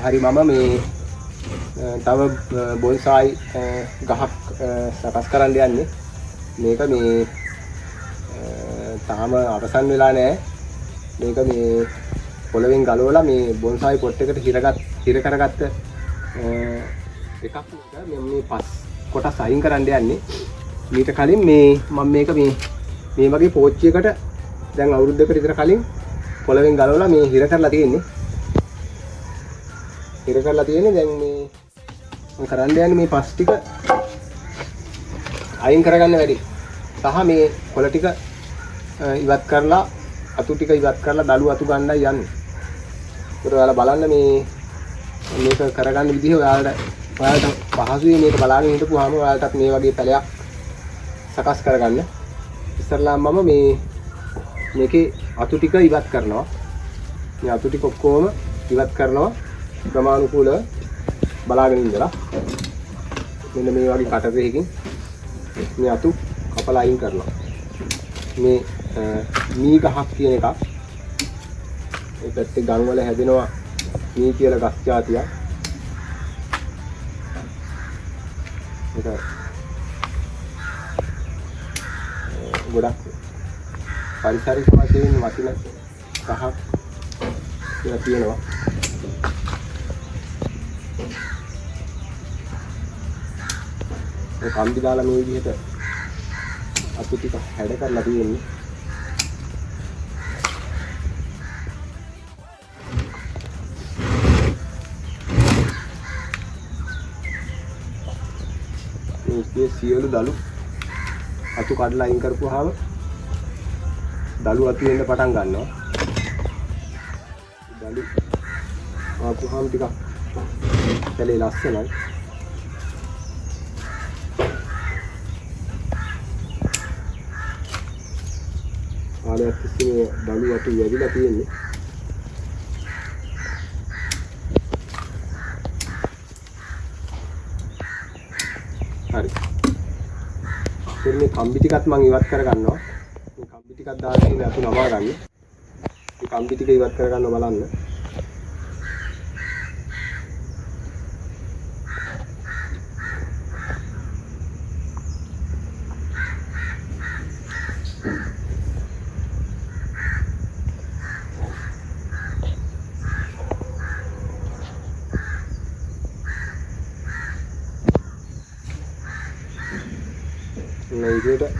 හරි මම මේ තව බොන්සායි ගහක් සකස් කරන්න යන්නේ. මේක මේ තාම අවසන් වෙලා නැහැ. මේක මේ පොළවෙන් ගලවලා මේ බොන්සායි පොට් එකට හිර කරගත්ත එකක්. මේ පස් කොටස් අයින් කරන්න යන්නේ. ඊට කලින් මේ මම මේක මේ වගේ පෝච්චියකට දැන් අවුරුද්දකට විතර කලින් පොළවෙන් ගලවලා මේ හිර කරලා තියෙන්නේ. හිර කරලා තියෙන්නේ. දැන් මේ මම කරන්න යන්නේ මේ පස් ටික අයින් කරගන්න වැඩි. සහ මේ කොළ ටික ඉවත් කරලා අතු ටික ඉවත් කරලා දළු අතු ගන්නයි යන්නේ. ඒක ඔයාලා බලන්න මේක කරගන්න විදිහ ඔයාලට පහසුයි. මේක බලාගෙන හිටපුවාම ඔයාලටත් මේ වගේ පැලයක් සකස් කරගන්න. ඉස්සරලා මම මේකේ අතු ටික ඉවත් කරනවා. මේ අතු ටික ඔක්කොම ඉවත් කරනවා. ක්‍රමානුකූලව බලාගෙන ඉඳලා මෙන්න මේ වගේ කටරේකින් මේ අතු කපලා අයින් කරනවා. මේ මී ගහක් කියන එකක්. මේ පැත්තේ ගම් වල හැදෙනවා මී කියලා ගස් జాතියක්. ඒක ගොඩක් පරිසරික වශයෙන් වටින ගහක් කියලා තියෙනවා. ඒ කම්බි දාලා මේ විදිහට අතු ටික හැඩ කරලා තියෙන්නේ. මේ සියලු දළු අතු කඩලා අයින් කරපුවාම දළු අතු වෙන්න පටන් ගන්නවා. දළු ආපුවාම ටිකක් කැලේ ලස්සනයි. ආලයක් තිස්සේ දළු අතු වැඩිලා තියෙන්නේ. හරි. ඉතින් මේ කම්බි ටිකත් මම ඉවත් කර ගන්නවා. මේ කම්බි ටිකක් දාලා ඉතින් අතු නමා ගන්න. මේ කම්බි ටික ඉවත් කර ගන්න බලන්න. මේ විදිහට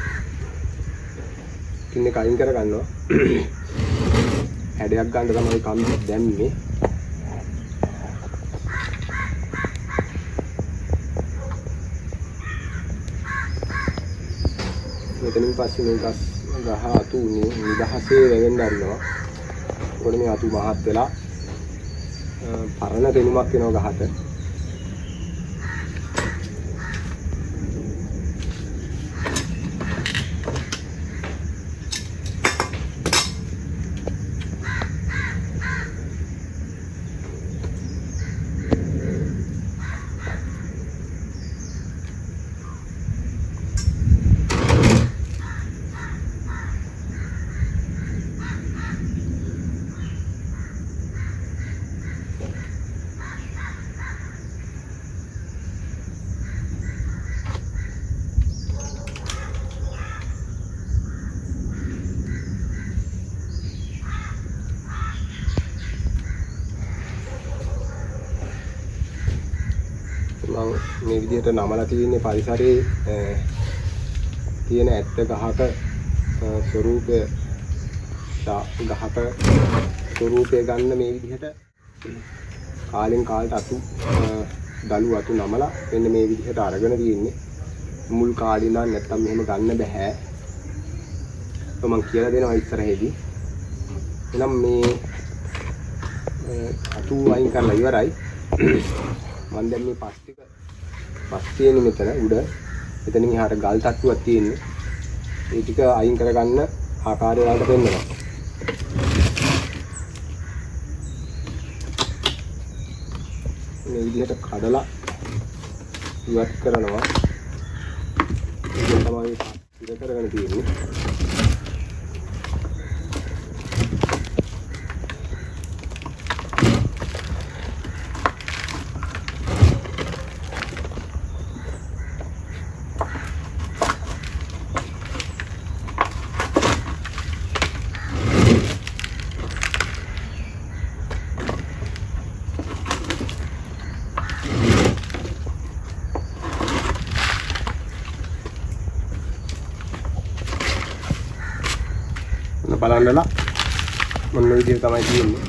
ඉන්නේ කයින් කර ගන්නවා. හැඩයක් ගන්න තමයි කම්බි දැම්මේ. මෙතනින් පස්සේ මේ ගහ අතු නිදහසේ වැවෙන්න ආරිනවා. මොකද මේ අතු මහත් වෙලා පරණ දෙනුමක් වෙනවා ගහට. මේ විදිහට නමලා තියෙන්නේ පරිසරයේ තියෙන ඇත්ත ගහක ස්වරූපය ගහක ස්වරූපය ගන්න මේ විදිහට කාලෙන් කාලට අතු දළු අතු නමලා මෙන්න මේ විදිහට අරගෙන තියෙන්නේ. මුල් කාලේ ඉඳන් නැත්තම් මෙහෙම ගන්න බෑ. මම කියලා දෙනවා ඉස්සරහේදී. එනම් මේ අතු වයින් කරලා ඉවරයි. මම දැන් මේ පස් තියෙන්නේ මෙතන උඩ. එතන මෙහාට ගල් තට්ටුවක් තියෙන්නේ. ඒ ටික අයින් කරගන්න ආකාරය වලට පෙන්නනවා. මේ විදිහට කඩලා ඉවත් කරනවා. ඒක තමයි ඉර කරගෙන තියෙන්නේ. බලන්නලා මොන විදිහට තමයි තියෙන්නේ.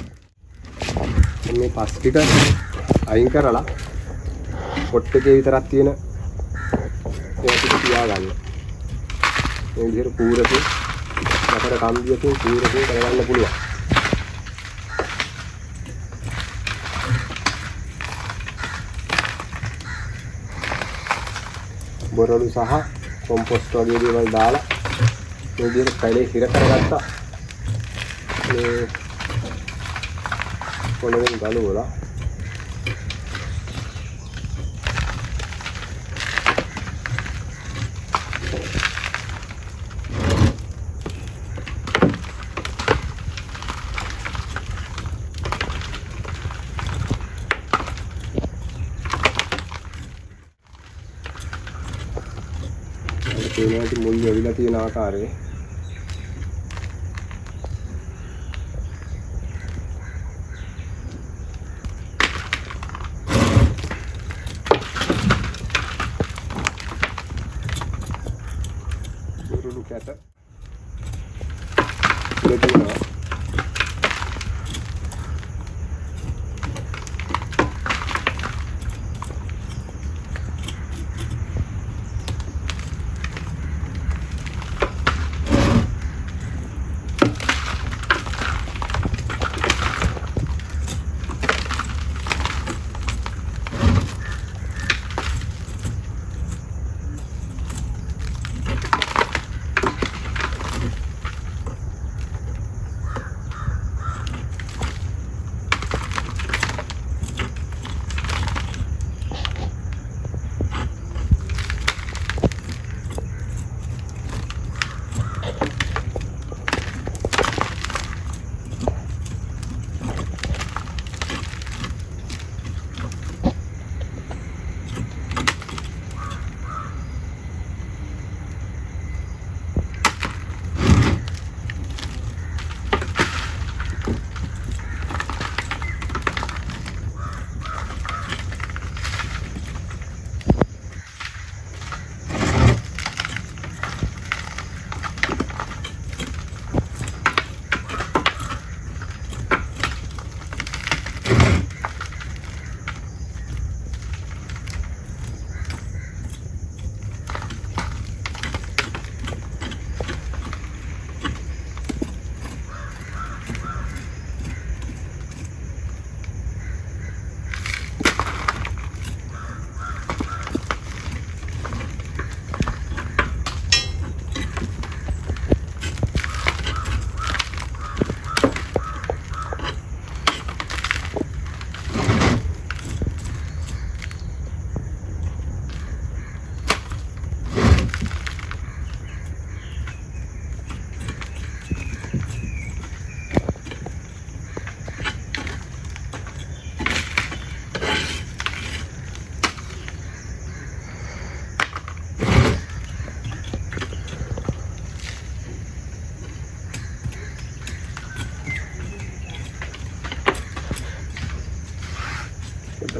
මේ පස් ටික අයින් කරලා පොට් එකේ විතරක් තියෙන ඒ ටික තියාගන්න. මේ විදිහට කූරකේ අපර කම්බියකින් කූරකේ කරගන්න පුළුවන්. බොරළු සහ කොම්පොස්ට් වගේ දේවල් දාලා මේ විදිහට පැලේ හිර කරගත්තා. මේ පොළවෙන් ගලවලා ඒකට මුල් වෙවිලා තියෙන ආකාරයේ කැට දෙතුනා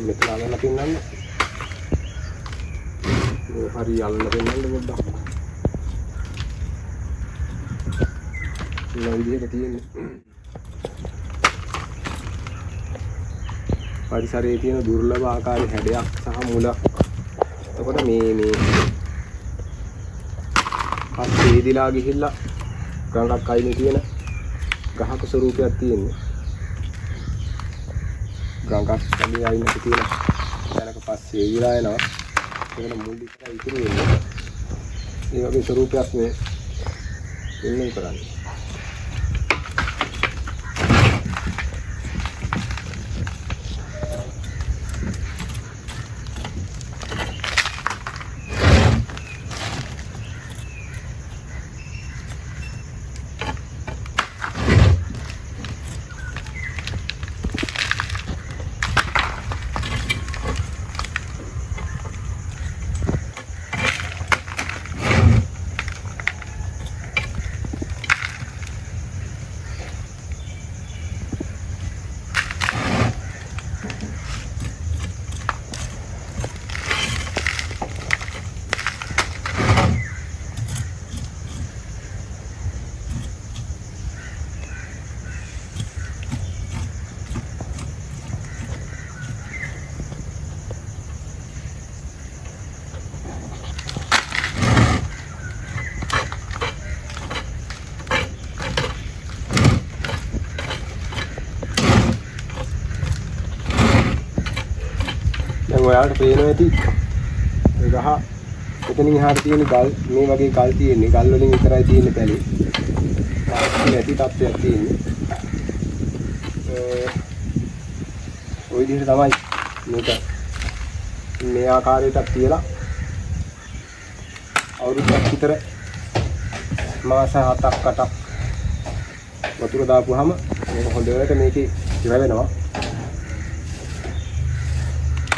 මෙතන අල්ලලා පින්නන්න හරි අල්ලන්න දෙන්නද පොඩ්ඩක්. මේ විදිහට තියෙන්නේ. පරිසරයේ තියෙන දුර්ලභ ආකාරයේ හැඩයක් සහ මුලක්. එතකොට මේ පස්සේ දිලා ගිහිල්ලා ගඟක් අයිනේ තියෙන ගහක ස්වරූපයක් තියෙන්නේ. ගඟක් අයිනේ අයිනට තියෙන දැනක පස්සේ දිලා එනවා. ඒකට මුල් දික්ක ඉතුරු වෙන්නේ. ඒ වගේ ස්වරූපයක් මේ ඉන්නේ කරන්නේ. දැන් ඔයාලට පේනවා ඇති ඒ ගහ එතනින් එහාට තියෙන ගල් මේ වගේ ගල් තියෙන්නේ ගල් වලින් විතරයි තියෙන්නේ පැලේ. නැති තත්ත්වයක් තියෙන්නේ. ওই විදිහට තමයි මේක මේ ආකාරයටත් තියලා අවුරුද්දක් විතර මාස 7ක් 8ක් වතුර දාපුවාම මේක හොඳට මේකේ ඉව වෙනවා.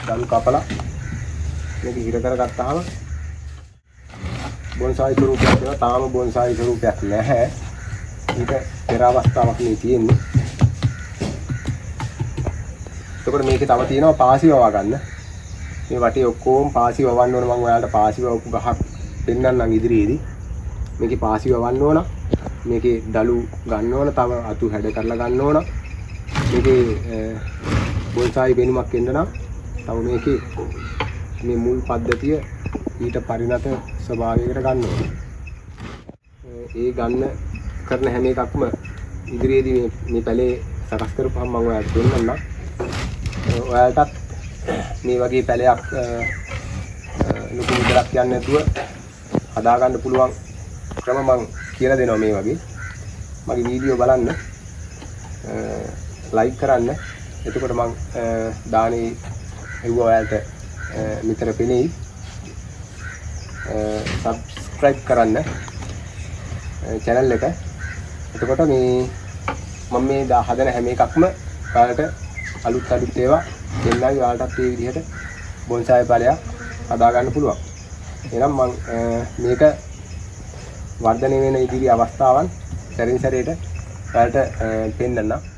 දළු කපලා මේක හිර කරගත්තාම බොන්සායි ස්වරූපයක් වෙනවා. තාම බොන්සායි ස්වරූපයක් නැහැ. මේක පෙර අවස්ථාවක් නේ තියෙන්නේ. එතකොට මේකේ තව තියෙනවා පාසි වවා ගන්න. මේ වටේ ඔක්කොම පාසි වවන්න ඕන. මම ඔයාලට පාසි වවපු ගහක් පෙන්නන්නම් ඉදිරියේදී. මේකේ පාසි වවන්න ඕන. මේකේ දළු ගන්න ඕන. තව අතු හැඩ කරලා ගන්න ඕන. මේකේ බොන්සායි වෙනුමක් එන්න නම් තව මේකේ මේ මුල් පද්ධතිය ඊට පරිණත ස්වභාවයකට ගන්න ඕනේ. ඒ ගන්න කරන හැම එකක්ම ඉදිරියේදී මේ පැලේ සකස් කරපුවම මම ඔයාලට දෙන්නම්. ඔයාලටත් මේ වගේ පැලයක් ලොකු විතරක් යන්නේ නැතුව හදා ගන්න පුළුවන් ක්‍රම මම කියලා දෙනවා මේ වගේ. මගේ වීඩියෝ බලන්න ලයික් කරන්න. එතකොට මම දානේ ඒව ඔයාලට මෙතන පෙනෙයි. සබ්ස්ක්‍රයිබ් කරන්න channel එක. එතකොට මේ මම මේ හදන හැම එකක්ම ඔයාලට අලුත් ඒවා දෙන්නයි. ඔයාලටත් මේ විදිහට බොන්සායි ඵලයක් හදා ගන්න පුළුවන්. එහෙනම් මම මේක වර්ධනය වෙන ඉදිරි අවස්ථාවන් සැරින් සැරේට ඔයාලට පෙන්නන්නම්.